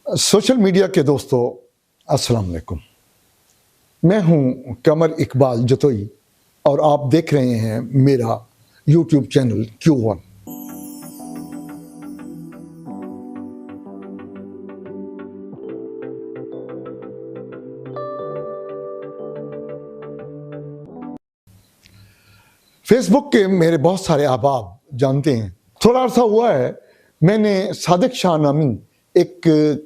Social media के दोस्तों, अस्सलाम वालेकुम। मैं हूं कमर इकबाल जतोई और आप देख रहे हैं मेरा यूट्यूब चैनल Q1। फेसबुक के मेरे बहुत सारे अहबाब जानते हैं, थोड़ा अर्सा हुआ है मैंने सादिक शाह नामी एक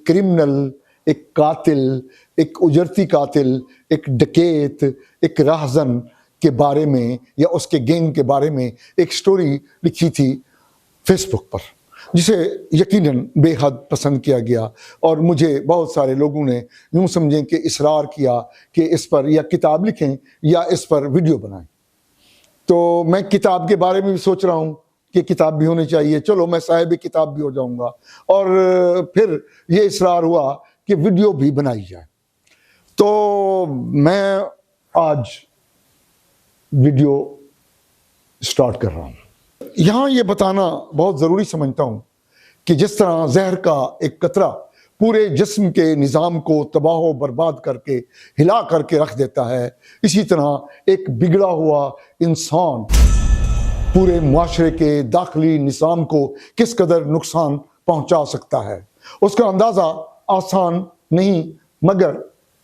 क्रिमिनल, एक कातिल, एक उजरती कातिल, एक डकैत, एक राहजन के बारे में या उसके गैंग के बारे में एक स्टोरी लिखी थी फेसबुक पर, जिसे यकीनन बेहद पसंद किया गया और मुझे बहुत सारे लोगों ने यूँ समझें कि इसरार किया कि इस पर या किताब लिखें या इस पर वीडियो बनाएं। तो मैं किताब के बारे में भी सोच रहा हूँ कि किताब भी होनी चाहिए, चलो मैं साहिब किताब भी हो जाऊंगा। और फिर ये इसरार हुआ कि वीडियो भी बनाई जाए। तो मैं आज वीडियो स्टार्ट कर रहा हूँ। यहाँ ये बताना बहुत ज़रूरी समझता हूँ कि जिस तरह जहर का एक कतरा पूरे जिस्म के निज़ाम को तबाह व बर्बाद करके हिला करके रख देता है, इसी तरह एक बिगड़ा हुआ इंसान पूरे मुआशरे के दाखिली निज़ाम को किस कदर नुकसान पहुंचा सकता है, उसका अंदाज़ा आसान नहीं मगर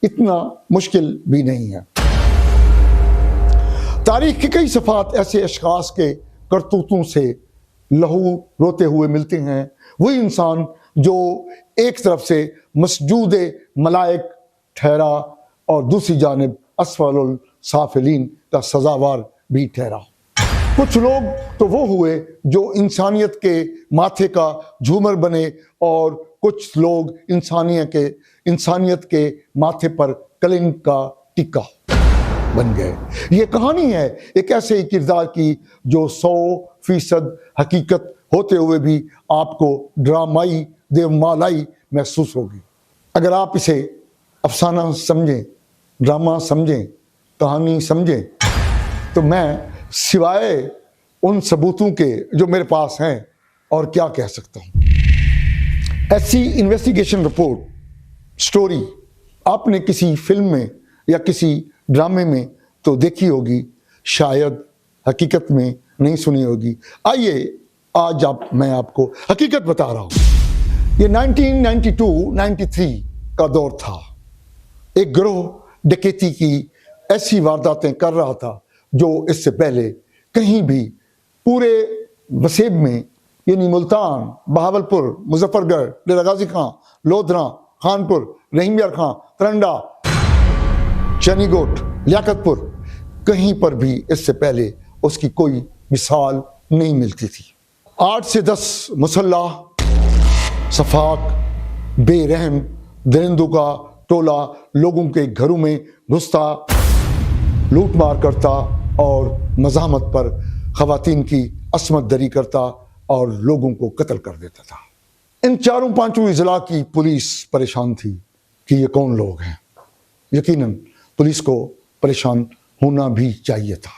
इतना मुश्किल भी नहीं है। तारीख के कई सफ़ात ऐसे अशख़ास के करतूतों से लहू रोते हुए मिलते हैं। वही इंसान जो एक तरफ से मसजूद मलाइक ठहरा और दूसरी जानिब असफलुल साफिलीन का सजावार भी ठहरा। कुछ लोग तो वो हुए जो इंसानियत के माथे का झूमर बने और कुछ लोग इंसानियत के माथे पर कलंक का टिक्का बन गए। ये कहानी है एक ऐसे किरदार की जो 100% हकीकत होते हुए भी आपको ड्रामाई देवमालाई महसूस होगी। अगर आप इसे अफसाना समझें, ड्रामा समझें, कहानी समझें, तो मैं सिवाय उन सबूतों के जो मेरे पास हैं और क्या कह सकता हूँ। ऐसी इन्वेस्टिगेशन रिपोर्ट स्टोरी आपने किसी फिल्म में या किसी ड्रामे में तो देखी होगी, शायद हकीकत में नहीं सुनी होगी। आइए आज मैं आपको हकीकत बता रहा हूँ। ये 1992-93 का दौर था। एक गिरोह डकैती की ऐसी वारदातें कर रहा था जो इससे पहले कहीं भी पूरे वसेब में, यानी मुल्तान, बहावलपुर, मुजफ्फरगढ़, डेरा गाजी खां, लोधरा, खानपुर, रहीम यार खां, तरंडा, चनीगोट, लियाकतपुर, कहीं पर भी इससे पहले उसकी कोई मिसाल नहीं मिलती थी। 8 से 10 मुसल्लाह, सफाक, बेरहम दरिंदों का टोला लोगों के घरों में घुसता, लूट मार करता और मज़ाहमत पर ख़वातीन की असमत दरी करता और लोगों को कत्ल कर देता था। इन 4-5 अज़ला की पुलिस परेशान थी कि ये कौन लोग हैं। यकीनन पुलिस को परेशान होना भी चाहिए था।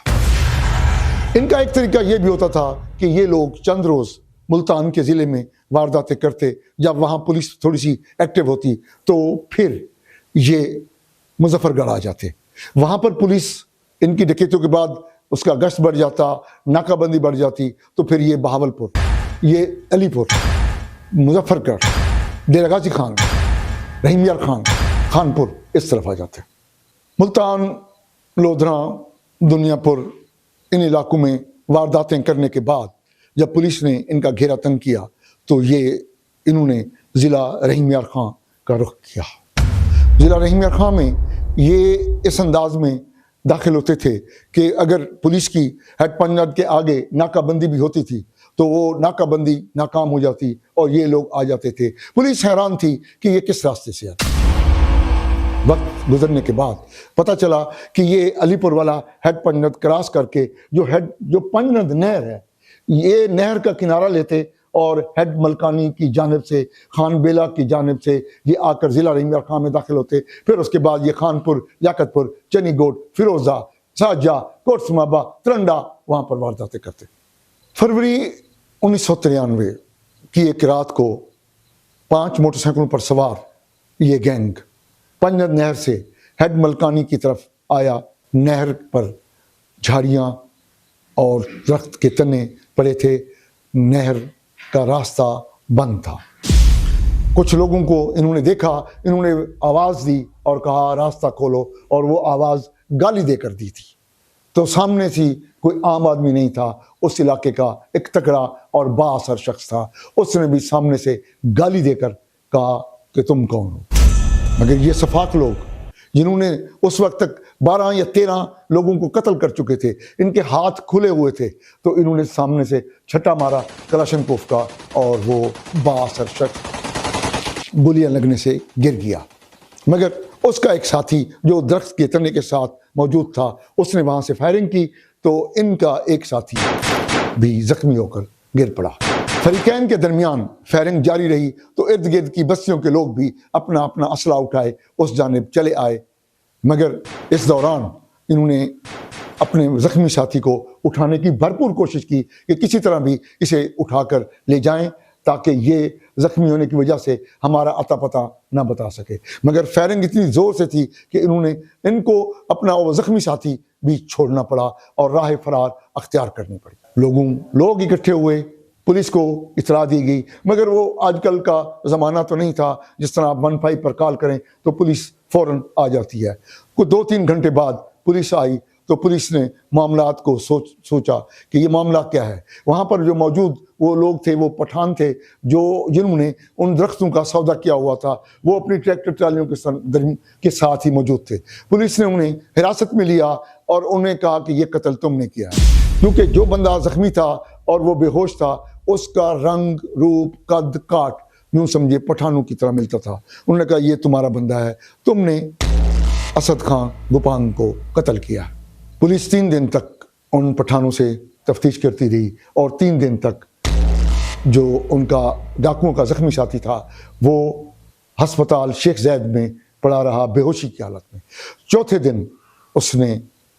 इनका एक तरीका ये भी होता था कि ये लोग चंद रोज़ मुल्तान के ज़िले में वारदातें करते, जब वहाँ पुलिस थोड़ी सी एक्टिव होती तो फिर ये मुजफ्फरगढ़ आ जाते। वहाँ पर पुलिस इनकी डकैतियों के बाद उसका गश्त बढ़ जाता, नाकाबंदी बढ़ जाती, तो फिर ये बहावलपुर, ये अलीपुर, मुजफ्फरगढ़, डेरा गाजी खान, रहीम यार खान, खानपुर, इस तरफ आ जाते। मुल्तान, लोधरा, दुनियापुर, इन इलाकों में वारदातें करने के बाद जब पुलिस ने इनका घेरा तंग किया तो इन्होंने ज़िला रहीम यार खां का रुख किया। ज़िला रहीम यार खां में ये इस अंदाज में दाखिल होते थे कि अगर पुलिस की हेड पंजाब के आगे नाकाबंदी भी होती थी तो वो नाकाबंदी नाकाम हो जाती और ये लोग आ जाते थे। पुलिस हैरान थी कि ये किस रास्ते से आते। वक्त गुजरने के बाद पता चला कि ये अलीपुर वाला हेड पंजाब क्रॉस करके जो पंजनद नहर है, ये नहर का किनारा लेते और हेड मलकानी की जानिब से, खान बेला की जानिब से ये आकर ज़िला रहीम यार खां में दाखिल होते। फिर उसके बाद ये खानपुर, याकतपुर, चनीगोट, फिरोज़ा, साजा, कोटसमाबा, तरंडा, वहाँ पर वारदातें करते। फरवरी 1993 की एक रात को 5 मोटरसाइकिलों पर सवार ये गैंग पंजर नहर से हेड मलकानी की तरफ आया। नहर पर झाड़ियाँ और दरख्त के तने पड़े थे। नहर का रास्ता बंद था। कुछ लोगों को इन्होंने देखा, इन्होंने आवाज़ दी और कहा रास्ता खोलो, और वो आवाज़ गाली देकर दी थी। तो सामने से कोई आम आदमी नहीं था, उस इलाके का एक तगड़ा और बाअसर शख्स था। उसने भी सामने से गाली देकर कहा कि तुम कौन हो। मगर ये सफाक लोग जिन्होंने उस वक्त तक 12 या 13 लोगों को कत्ल कर चुके थे, इनके हाथ खुले हुए थे, तो इन्होंने सामने से छट्टा मारा कलाशनकोफ का, और वो बाअसर शख्स गोलियां लगने से गिर गया। मगर उसका एक साथी जो दरख्त के तने के साथ मौजूद था, उसने वहां से फायरिंग की, तो इनका एक साथी भी जख्मी होकर गिर पड़ा। फरीकैन के दरमियान फायरिंग जारी रही, तो इर्द गिर्द की बस्तियों के लोग भी अपना अपना असला उठाए उस जानिब चले आए। मगर इस दौरान इन्होंने अपने जख्मी साथी को उठाने की भरपूर कोशिश की कि किसी तरह भी इसे उठाकर ले जाएं, ताकि ये जख्मी होने की वजह से हमारा अता पता ना बता सके। मगर फायरिंग इतनी ज़ोर से थी कि इनको अपना वो जख्मी साथी भी छोड़ना पड़ा और राह फरार अख्तियार करनी पड़ी। लोग इकट्ठे हुए, पुलिस को इतला दी गई। मगर वो आजकल का ज़माना तो नहीं था जिस तरह आप 15 पर कॉल करें तो पुलिस फ़ौरन आ जाती है। कुछ 2-3 घंटे बाद पुलिस आई, तो पुलिस ने मामलात को सोचा कि ये मामला क्या है। वहाँ पर जो मौजूद वो लोग थे, वो पठान थे जिन्होंने उन दरख्तों का सौदा किया हुआ था, वो अपनी ट्रैक्टर ट्रालियों के साथ ही मौजूद थे। पुलिस ने उन्हें हिरासत में लिया और उन्हें कहा कि ये कत्ल तुमने किया है, क्योंकि जो बंदा जख्मी था और वो बेहोश था, उसका रंग रूप कद काट यूँ समझे पठानों की तरह मिलता था। उन्होंने कहा ये तुम्हारा बंदा है, तुमने असद खां गुपांग को कत्ल किया। पुलिस 3 दिन तक उन पठानों से तफ्तीश करती रही, और 3 दिन तक जो उनका डाकुओं का जख्मी साथी था वो हस्पताल शेख जैद में पड़ा रहा बेहोशी की हालत में। चौथे दिन उसने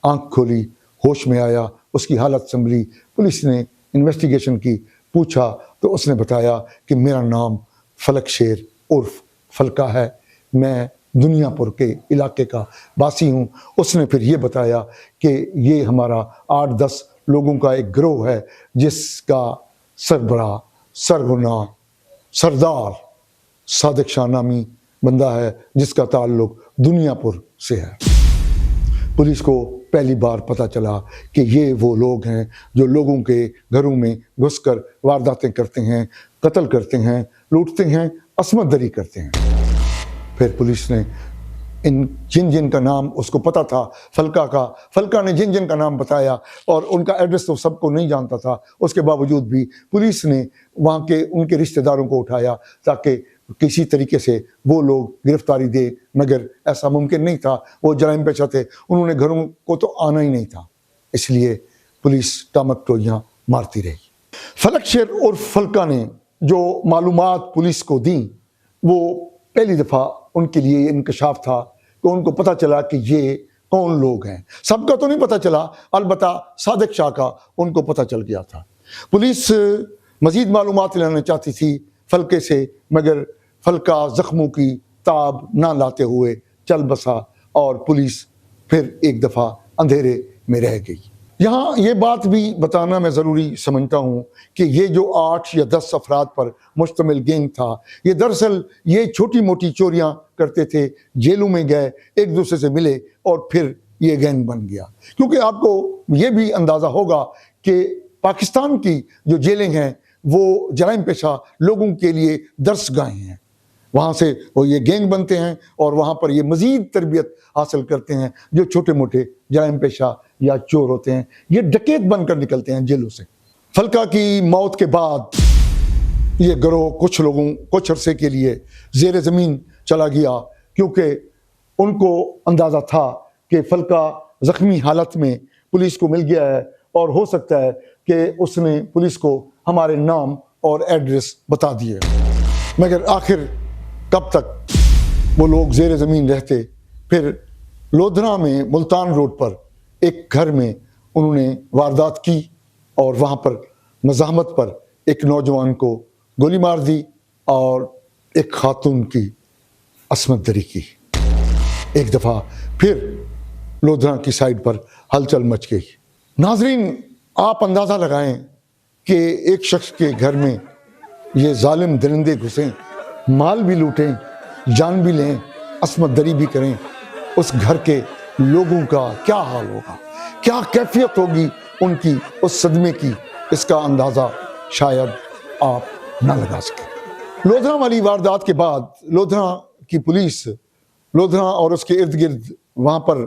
आंख खोली, होश में आया, उसकी हालत संभली। पुलिस ने इन्वेस्टिगेशन की, पूछा तो उसने बताया कि मेरा नाम फलक शेर उर्फ फलका है, मैं दुनियापुर के इलाके का वासी हूँ। उसने फिर ये बताया कि ये हमारा 8-10 लोगों का एक गिरोह है, जिसका सरबराह सरगुना सरदार सादिक शाह नामी बंदा है, जिसका ताल्लुक दुनियापुर से है। पुलिस को पहली बार पता चला कि ये वो लोग हैं जो लोगों के घरों में घुसकर वारदातें करते हैं, कत्ल करते हैं, लूटते हैं, असमत दरी करते हैं। फिर पुलिस ने जिन का नाम उसको पता था, फलका ने जिन का नाम बताया, और उनका एड्रेस तो सबको नहीं जानता था। उसके बावजूद भी पुलिस ने वहाँ के उनके रिश्तेदारों को उठाया ताकि किसी तरीके से वो लोग गिरफ्तारी दे, मगर ऐसा मुमकिन नहीं था। वो जराइम पेशा थे, उन्होंने घरों को तो आना ही नहीं था, इसलिए पुलिस टामक टोलियाँ मारती रही। फलक शेर और फलका ने जो मालूमात पुलिस को दी, वो पहली दफ़ा उनके लिए इंकशाफ था कि उनको पता चला कि ये कौन लोग हैं। सबका तो नहीं पता चला, अलबत्ता सादिक शाह का उनको पता चल गया था। पुलिस मज़ीद मालूमात लेना चाहती थी फलके से, मगर फलका ज़ख्मों की ताब ना लाते हुए चल बसा, और पुलिस फिर एक दफ़ा अंधेरे में रह गई। यहाँ ये बात भी बताना मैं ज़रूरी समझता हूँ कि ये जो 8 या 10 अफराद पर मुश्तमिल गैंग था, ये दरअसल ये छोटी मोटी चोरियाँ करते थे, जेलों में गए, एक दूसरे से मिले, और फिर ये गैंग बन गया। क्योंकि आपको ये भी अंदाज़ा होगा कि पाकिस्तान की जो जेलें हैं वो जराइम पेशा लोगों के लिए दर्सगाहें हैं। वहाँ से वो ये गैंग बनते हैं और वहाँ पर ये मज़ीद तरबियत हासिल करते हैं। जो छोटे मोटे जराइम पेशा या चोर होते हैं, ये डकैत बनकर निकलते हैं जेलों से। फलका की मौत के बाद ये गिरोह कुछ अरसे के लिए ज़ेर ज़मीन चला गया, क्योंकि उनको अंदाज़ा था कि फलका ज़ख्मी हालत में पुलिस को मिल गया है, और हो सकता है कि उसने पुलिस को हमारे नाम और एड्रेस बता दिए। मगर आखिर कब तक वो लोग ज़ेर ज़मीन रहते। फिर लोधरा में मुल्तान रोड पर एक घर में उन्होंने वारदात की, और वहाँ पर मज़ाहमत पर एक नौजवान को गोली मार दी और एक खातून की असमत दरी की। एक दफ़ा फिर लोधरा की साइड पर हलचल मच गई। नाजरीन, आप अंदाज़ा लगाएं कि एक शख्स के घर में ये जालिम दरिंदे घुसें, माल भी लूटें, जान भी लें, असमत दरी भी करें, उस घर के लोगों का क्या हाल होगा, क्या कैफियत होगी उनकी उस सदमे की, इसका अंदाज़ा शायद आप ना लगा सकें। लोधरा वाली वारदात के बाद लोधरा की पुलिस लोधरा और उसके इर्द गिर्द वहाँ पर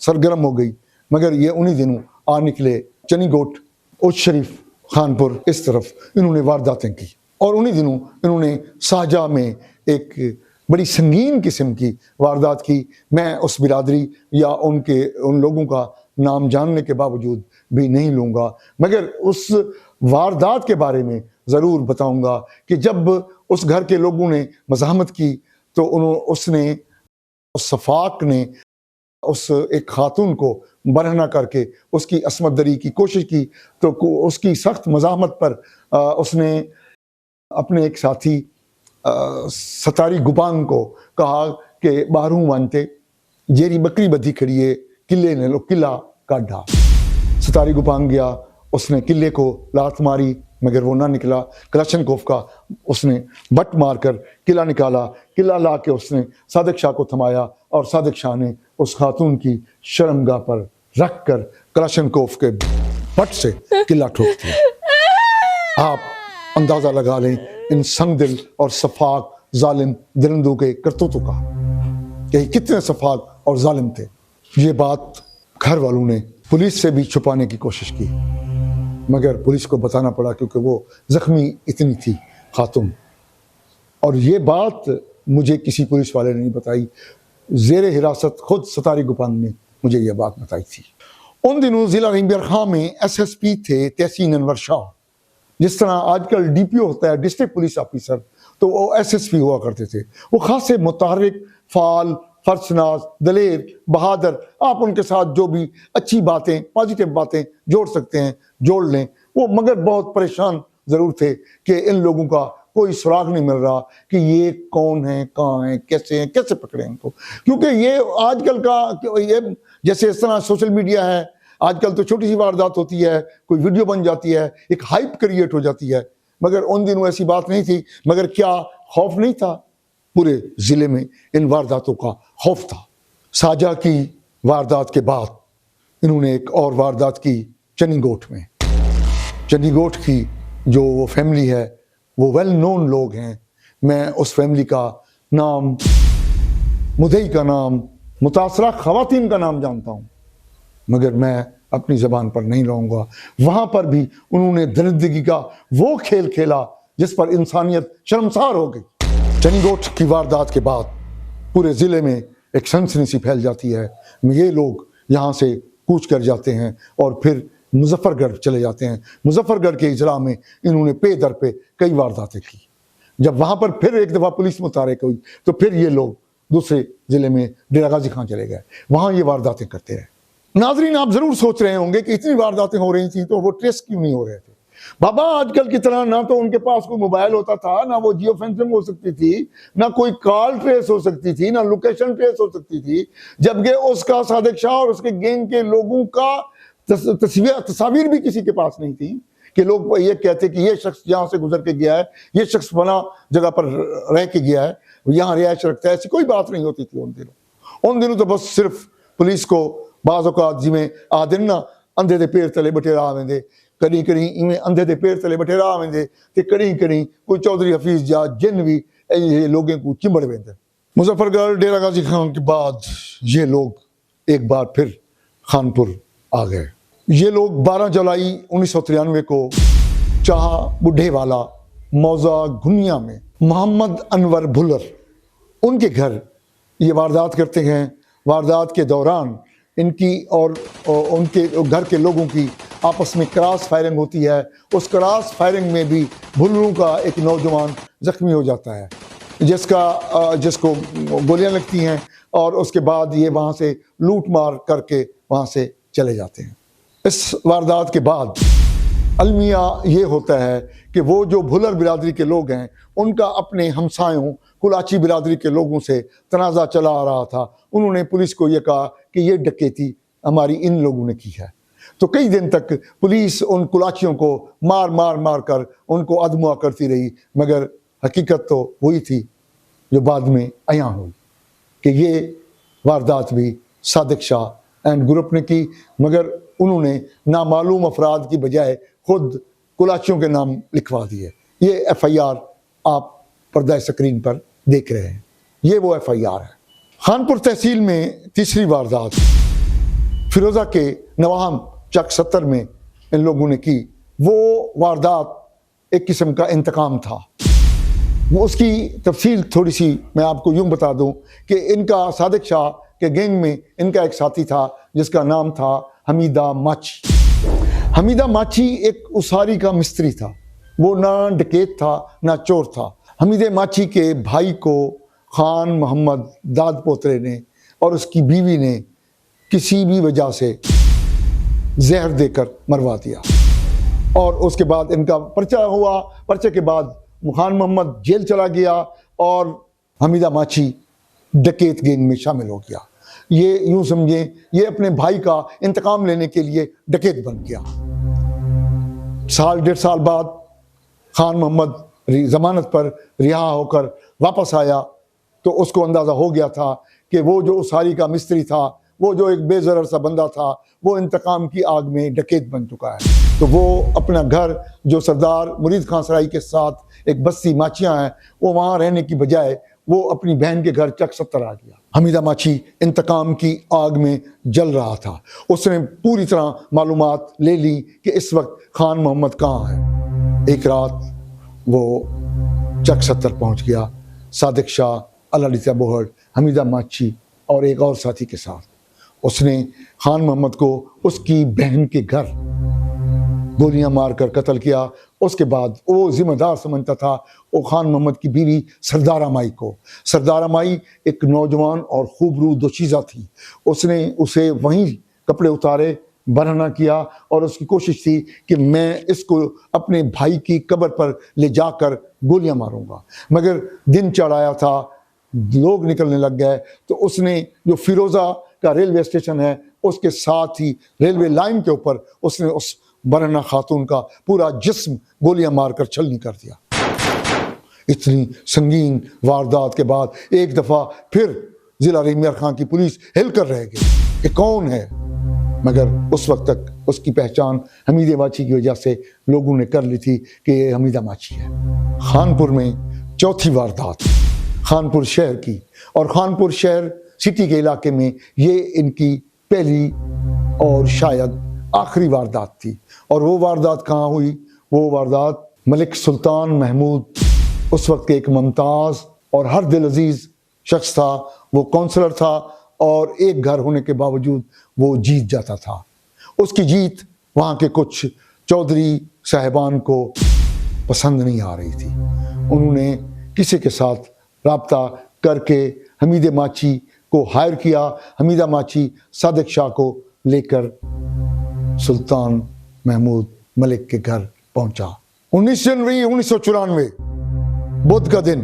सरगर्म हो गई, मगर ये उन्हीं दिनों आ निकले चनीगोट, उच शरीफ, खानपुर, इस तरफ इन्होंने वारदातें की। और उन्हीं दिनों इन्होंने शाहजहाँ में एक बड़ी संगीन किस्म की वारदात की। मैं उस बिरादरी या उन लोगों का नाम जानने के बावजूद भी नहीं लूँगा, मगर उस वारदात के बारे में ज़रूर बताऊँगा कि जब उस घर के लोगों ने मज़ाहमत की तो उसने उस सफाक ने उस एक खातून को बरहना करके उसकी असमत दरी की कोशिश की, तो उसकी सख्त मज़ाहमत पर उसने अपने एक साथी सतारी गुपांग को कहा कि बारू मानते जेरी बकरी बधी खड़ी है, किले ने लो किला काढ़ा। सतारी गुपांग गया, उसने किले को लात मारी, मगर वो ना निकला। कलाशनकोफ का उसने बट मारकर किला निकाला। किला ला के उसने सादिक शाह को थमाया और सादिक शाह ने उस खातून की शर्मगाह पर रख कर कलाशनकोफ के बट से किला ठोक दिया। आप अंदाज़ा लगा लें इन संगदिल और सफाक जालिम दरिंदों के करतूतों का, कि कितने सफाक और जालिम थे। ये बात घर वालों ने पुलिस से भी छुपाने की कोशिश की, मगर पुलिस को बताना पड़ा क्योंकि वो जख्मी इतनी थी खातून। और ये बात मुझे किसी पुलिस वाले ने नहीं बताई, ज़ेरे हिरासत खुद सतारी गुपांग ने मुझे ये बात बताई थी। उन दिनों ज़िला रिंबियर खां में SSP थे तहसीन अनवर शाह। जिस तरह आजकल DPO होता है, डिस्ट्रिक्ट पुलिस ऑफिसर, तो वो SSP हुआ करते थे। वो खासे मुतारिक, फाल, फर्सनाज, दलेर, बहादुर, आप उनके साथ जो भी अच्छी बातें, पॉजिटिव बातें जोड़ सकते हैं जोड़ लें। वो मगर बहुत परेशान ज़रूर थे कि इन लोगों का कोई सुराग नहीं मिल रहा कि ये कौन है, कहाँ हैं, कैसे पकड़ें इनको। क्योंकि ये आजकल का ये जैसे इस तरह सोशल मीडिया है, आजकल तो छोटी सी वारदात होती है, कोई वीडियो बन जाती है, एक हाइप क्रिएट हो जाती है, मगर उन दिनों ऐसी बात नहीं थी। मगर क्या खौफ नहीं था? पूरे ज़िले में इन वारदातों का खौफ था। शाहजहाँ की वारदात के बाद इन्होंने एक और वारदात की चनीगोट में। चनीगोट की जो वो फैमिली है वो वेल नोन लोग हैं। मैं उस फैमिली का नाम, मुदई का नाम, मुतासरा खवातीन का नाम जानता हूँ, मगर मैं अपनी ज़बान पर नहीं लाऊंगा। वहाँ पर भी उन्होंने दरिंदगी का वो खेल खेला जिस पर इंसानियत शर्मसार हो गई। चनीगोट की वारदात के बाद पूरे ज़िले में एक सनसनी सी फैल जाती है। ये लोग यहाँ से कूच कर जाते हैं और फिर मुजफ्फरगढ़ चले जाते हैं। मुजफ्फरगढ़ के इजला में इन्होंने पे दर पे कई वारदातें की। जब वहाँ पर फिर एक दफ़ा पुलिस मुतारिक हुई तो फिर ये लोग दूसरे ज़िले में डेरा गाजी खां चले गए, वहाँ ये वारदातें करते रहे। नाजरीन, आप ज़रूर सोच रहे होंगे कि इतनी वारदातें हो रही थी तो वो ट्रेस क्यों नहीं हो रहे थे? बाबा, आजकल की तरह ना तो उनके पास कोई मोबाइल होता था, ना वो जियो फेंसिंग हो सकती थी, ना कोई कॉल ट्रेस हो सकती थी, ना लोकेशन ट्रेस हो सकती थी। जबकि उसका सादिक शाह और उसके गैंग के लोगों का तस्वीर भी किसी के पास नहीं थी कि लोग ये कहते कि ये शख्स यहाँ से गुजर के गया है, ये शख्स फला जगह पर रह के गया है, यहाँ रिहायश रखता है। ऐसी कोई बात नहीं होती थी उन दिनों तो बस सिर्फ पुलिस को बाज़ औक़ात जिमें आदिन ना अंधे दे पैर तले बटेरा आवेंदे, कहीं कहीं इवें अंधे दे पैर तले बटेरा आवेंदे ते कहीं कहीं कोई चौधरी हफीज़ या जिन भी ये लोगों को चिंबड़ वेंदे। मुजफ्फरगढ़ डेरा गाजी खां के बाद ये लोग एक बार फिर खानपुर आ गए। ये लोग 12 जुलाई 1993 को चाह बुढ़े वाला मौजा गुनिया में मोहम्मद अनवर भुल्लर उनके घर ये वारदात करते हैं। वारदात के दौरान इनकी और उनके घर के लोगों की आपस में क्रॉस फायरिंग होती है। उस क्रॉस फायरिंग में भी भुल्लरों का एक नौजवान ज़ख्मी हो जाता है, जिसको गोलियां लगती हैं और उसके बाद ये वहाँ से लूट मार करके वहाँ से चले जाते हैं। इस वारदात के बाद अलमिया ये होता है कि वो जो भुलर बिरादरी के लोग हैं उनका अपने हमसायों कुलाची बिरादरी के लोगों से तनाज़ा चला आ रहा था। उन्होंने पुलिस को ये कहा कि ये डकैती हमारी इन लोगों ने की है। तो कई दिन तक पुलिस उन कुलाचियों को मार कर उनको अदमुआ करती रही, मगर हकीकत तो वही थी जो बाद में अयां हुई कि ये वारदात भी सादिक शाह एंड ग्रुप ने की, मगर उन्होंने नामालूम अफराद की बजाय खुद कुलाचियों के नाम लिखवा दिए। ये FIR आप पर्दा स्क्रीन पर देख रहे हैं, ये वो FIR है। खानपुर तहसील में तीसरी वारदात फिरोज़ा के नवाहम चक 70 में इन लोगों ने की। वो वारदात एक किस्म का इंतकाम था। वो उसकी तफसील थोड़ी सी मैं आपको यूँ बता दूँ कि इनका सादिक शाह के गैंग में इनका एक साथी था जिसका नाम था हमीदा माची। हमीदा माची एक उसारी का मिस्त्री था, वो ना डकैत था ना चोर था। हमीदे माची के भाई को खान मोहम्मद दाद पोतरे ने और उसकी बीवी ने किसी भी वजह से जहर देकर मरवा दिया और उसके बाद इनका पर्चा हुआ। पर्चे के बाद खान मोहम्मद जेल चला गया और हमीदा माची डकैत गैंग में शामिल हो गया। ये यूं समझें ये अपने भाई का इंतकाम लेने के लिए डकैत बन गया। साल 1.5 साल बाद खान मोहम्मद जमानत पर रिहा होकर वापस आया तो उसको अंदाज़ा हो गया था कि वो जो उसारी का मिस्त्री था, वो जो एक बेज़रर सा बंदा था, वो इंतकाम की आग में डकैत बन चुका है। तो वो अपना घर जो सरदार मुरीद खान सराई के साथ एक बस्ती माचियाँ हैं, वो वहाँ रहने की बजाय वो अपनी बहन के घर चक 70 आ गया। हमीदा माची इंतकाम की आग में जल रहा था। उसने पूरी तरह मालूमात ले ली कि इस वक्त खान मोहम्मद कहाँ है। एक रात वो चक 70 पहुँच गया, सादिक शाह, अल्लाह बोहड़, हमीदा माची और एक और साथी के साथ। उसने खान मोहम्मद को उसकी बहन के घर गोलियां मारकर कत्ल किया। उसके बाद वो जिम्मेदार समझता था वो खान मोहम्मद की बीवी सरदारा माई को। सरदारा माई एक नौजवान और खूबरू दोशीज़ा थी। उसने उसे वहीं कपड़े उतारे, बरहना किया और उसकी कोशिश थी कि मैं इसको अपने भाई की कब्र पर ले जाकर गोलियां मारूंगा। मगर दिन चढ़ाया था, लोग निकलने लग गए, तो उसने जो फिरोज़ा का रेलवे स्टेशन है उसके साथ ही रेलवे लाइन के ऊपर उसने उस बरहना खातून का पूरा जिस्म गोलियां मारकर छलनी कर दिया। इतनी संगीन वारदात के बाद एक दफ़ा फिर ज़िला रिमियर खां की पुलिस हिल कर रह गई कि कौन है, मगर उस वक्त तक उसकी पहचान हमीदे माची की वजह से लोगों ने कर ली थी कि ये हमीदा माची है। खानपुर में चौथी वारदात खानपुर शहर की, और खानपुर शहर सिटी के इलाके में ये इनकी पहली और शायद आखिरी वारदात थी। और वो वारदात कहाँ हुई? वो वारदात मलिक सुल्तान महमूद, उस वक्त के एक मुमताज़ और हर दिल अजीज़ शख्स था। वो काउंसलर था और एक घर होने के बावजूद वो जीत जाता था। उसकी जीत वहाँ के कुछ चौधरी साहिबान को पसंद नहीं आ रही थी। उन्होंने किसी के साथ राब्ता करके हमीदे माची को हायर किया। हमीदा माची सादिक शाह को लेकर सुल्तान महमूद मलिक के घर पहुंचा। 19 जनवरी 1994 बुध का दिन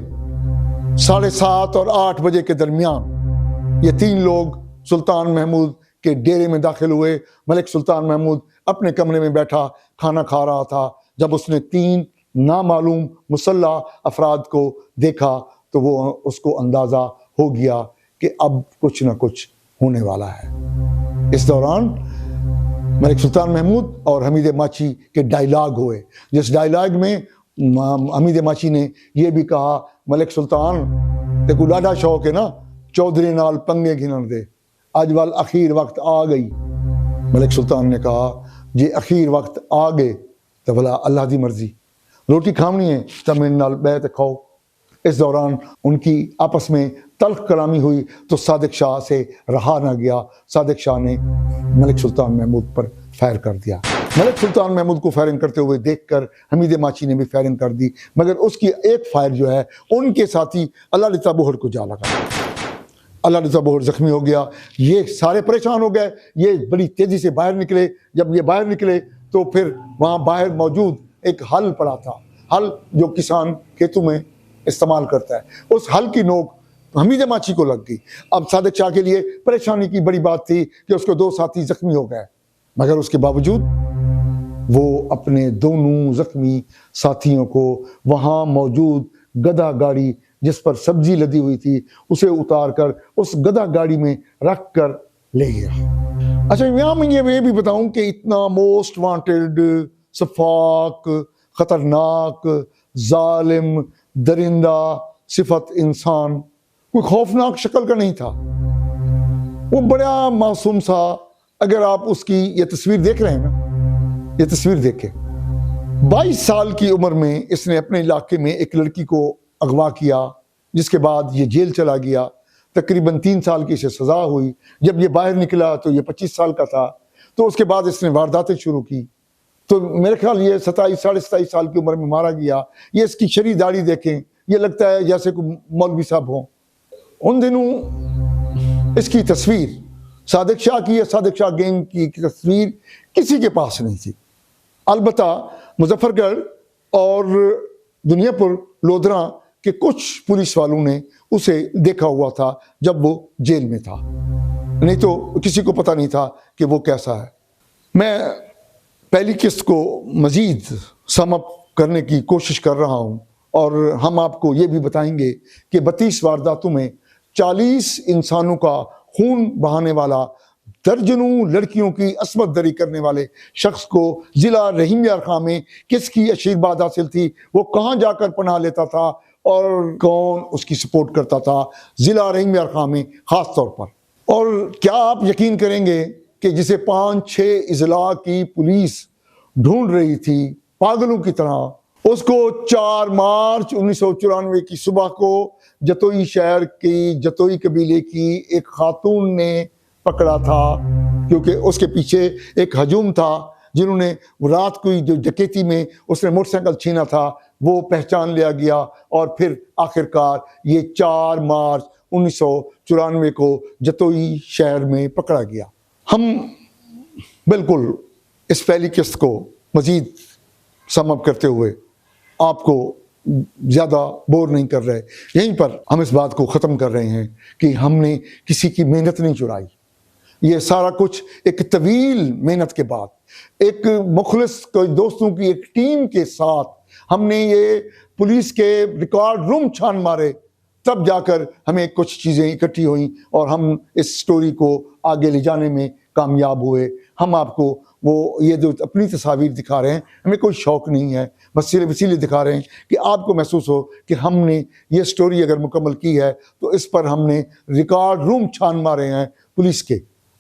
7:30 और 8 बजे के दरमियान ये 3 लोग सुल्तान महमूद के डेरे में दाखिल हुए। मलिक सुल्तान महमूद अपने कमरे में बैठा खाना खा रहा था। जब उसने 3 नामालूम मुसल्ला अफराद को देखा तो वो उसको अंदाज़ा हो गया कि अब कुछ ना कुछ होने वाला है। इस दौरान मलिक सुल्तान महमूद और हमीदे माची के डायलॉग हुए, जिस डायलॉग में हमीदे माची ने यह भी कहा, मलिक सुल्तान ते को लाडा शौक है ना चौधरी नाल पंगे गिनन दे, आज वाल अखीर वक्त आ गई। मलिक सुल्तान ने कहा, जे अखीर वक्त आ गए तो भला अल्लाह की मर्जी, रोटी खानी है तो मेरे नाल बैठ खाओ। इस दौरान उनकी आपस में तल्ख कलामी हुई तो सादिक शाह से रहा ना गया। सादिक शाह ने मलिक सुल्तान महमूद पर फायर कर दिया। मलिक सुल्तान महमूद को फायरिंग करते हुए देखकर हमीदे माची ने भी फायरिंग कर दी, मगर उसकी एक फायर जो है उनके साथी अल्लाह बोहड़ को जा लगा। अल्लाह बोहड़ जख्मी हो गया। ये सारे परेशान हो गए। ये बड़ी तेज़ी से बाहर निकले। जब ये बाहर निकले तो फिर वहाँ बाहर मौजूद एक हल पड़ा था, हल जो किसान खेतों में इस्तेमाल करता है। उस हल की नोक हमीद माची को लग गई। अब सादिक शाह के लिए परेशानी की बड़ी बात थी कि उसको 2 साथी जख्मी हो गए, मगर उसके बावजूद वो अपने दोनों जख्मी साथियों को वहाँ मौजूद गधा गाड़ी जिस पर सब्जी लदी हुई थी उसे उतार कर उस गधा गाड़ी में रख कर ले गया। अच्छा, यहाँ मैं ये भी बताऊं कि इतना मोस्ट वांटेड, सफाक, खतरनाक, जालिम, दरिंदा सिफत इंसान कोई खौफनाक शक्ल का नहीं था। वो बड़ा मासूम सा। अगर आप उसकी ये तस्वीर देख रहे हैं ना, ये तस्वीर देखें, 22 साल की उम्र में इसने अपने इलाके में एक लड़की को अगवा किया, जिसके बाद ये जेल चला गया। तकरीबन 3 साल की इसे सज़ा हुई। जब ये बाहर निकला तो ये 25 साल का था। तो उसके बाद इसने वारदातें शुरू की। तो मेरे ख्याल ये 27 साढ़े 27 साल की उम्र में मारा गया। ये इसकी शरी दाढ़ी देखें, ये लगता है जैसे कोई मौलवी साहब हों। उन दिनों इसकी तस्वीर सादिक शाह की, सादिक शाह गैंग की तस्वीर किसी के पास नहीं थी। अलबत्ता मुजफ्फरगढ़ और दुनियापुर लोधरा के कुछ पुलिस वालों ने उसे देखा हुआ था जब वो जेल में था, नहीं तो किसी को पता नहीं था कि वो कैसा है। मैं पहली किस्त को मज़ीद समअप करने की कोशिश कर रहा हूँ और हम आपको ये भी बताएंगे कि 32 वारदातों में 40 इंसानों का खून बहाने वाला, दर्जनों लड़कियों की असमत दरी करने वाले शख्स को जिला रहीम यार खां में किसकी आशीर्वाद हासिल थी, वो कहाँ जाकर पनाह लेता था और कौन उसकी सपोर्ट करता था जिला रहीम यार खां में ख़ास तौर पर। और क्या आप यकीन करेंगे कि जिसे 5-6 इजला की पुलिस ढूंढ रही थी पागलों की तरह, उसको 4 मार्च 1994 की सुबह को जतोई शहर की जतोई कबीले की एक खातून ने पकड़ा था, क्योंकि उसके पीछे एक हजूम था जिन्होंने रात को जो डकैती में उसने मोटरसाइकिल छीना था वो पहचान लिया गया और फिर आखिरकार ये 4 मार्च 1994 को जतोई शहर में पकड़ा गया। हम बिल्कुल इस पहली किस्त को मज़ीद समअप करते हुए आपको ज़्यादा बोर नहीं कर रहे। यहीं पर हम इस बात को ख़त्म कर रहे हैं कि हमने किसी की मेहनत नहीं चुराई। ये सारा कुछ एक तवील मेहनत के बाद एक मुखलिस कोई दोस्तों की एक टीम के साथ हमने ये पुलिस के रिकॉर्ड रूम छान मारे, तब जाकर हमें कुछ चीज़ें इकट्ठी हुई और हम इस स्टोरी को आगे ले जाने में कामयाब हुए। हम आपको वो ये जो अपनी तस्वीर दिखा रहे हैं, हमें कोई शौक़ नहीं है, बस सिर्फ इसीलिए दिखा रहे हैं कि आपको महसूस हो कि हमने ये स्टोरी अगर मुकम्मल की है तो इस पर हमने रिकॉर्ड रूम छान मारे हैं पुलिस के,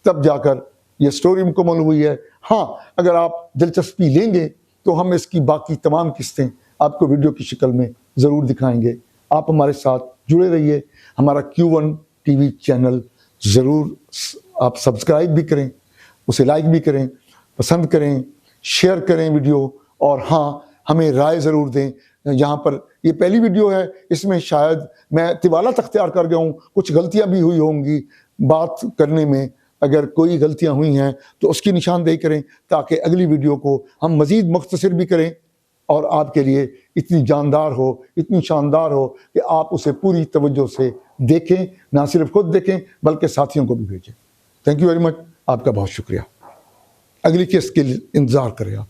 तब जाकर ये स्टोरी मुकम्मल हुई है। हाँ, अगर आप दिलचस्पी लेंगे तो हम इसकी बाकी तमाम किस्तें आपको वीडियो की शक्ल में ज़रूर दिखाएंगे। आप हमारे साथ जुड़े रहिए। हमारा Q1 TV चैनल ज़रूर आप सब्सक्राइब भी करें, उसे लाइक भी करें, पसंद करें, शेयर करें वीडियो, और हाँ, हमें राय ज़रूर दें। यहाँ पर ये पहली वीडियो है, इसमें शायद मैं तिवालत अख्तियार कर गया हूँ, कुछ गलतियाँ भी हुई होंगी बात करने में। अगर कोई गलतियाँ हुई हैं तो उसकी निशानदेही करें ताकि अगली वीडियो को हम मज़ीद मुख्तसर भी करें और आपके लिए इतनी जानदार हो, इतनी शानदार हो कि आप उसे पूरी तवज्जो से देखें, ना सिर्फ खुद देखें बल्कि साथियों को भी भेजें। थैंक यू वेरी मच, आपका बहुत शुक्रिया। अगली किस्त के लिए इंतज़ार करें आप।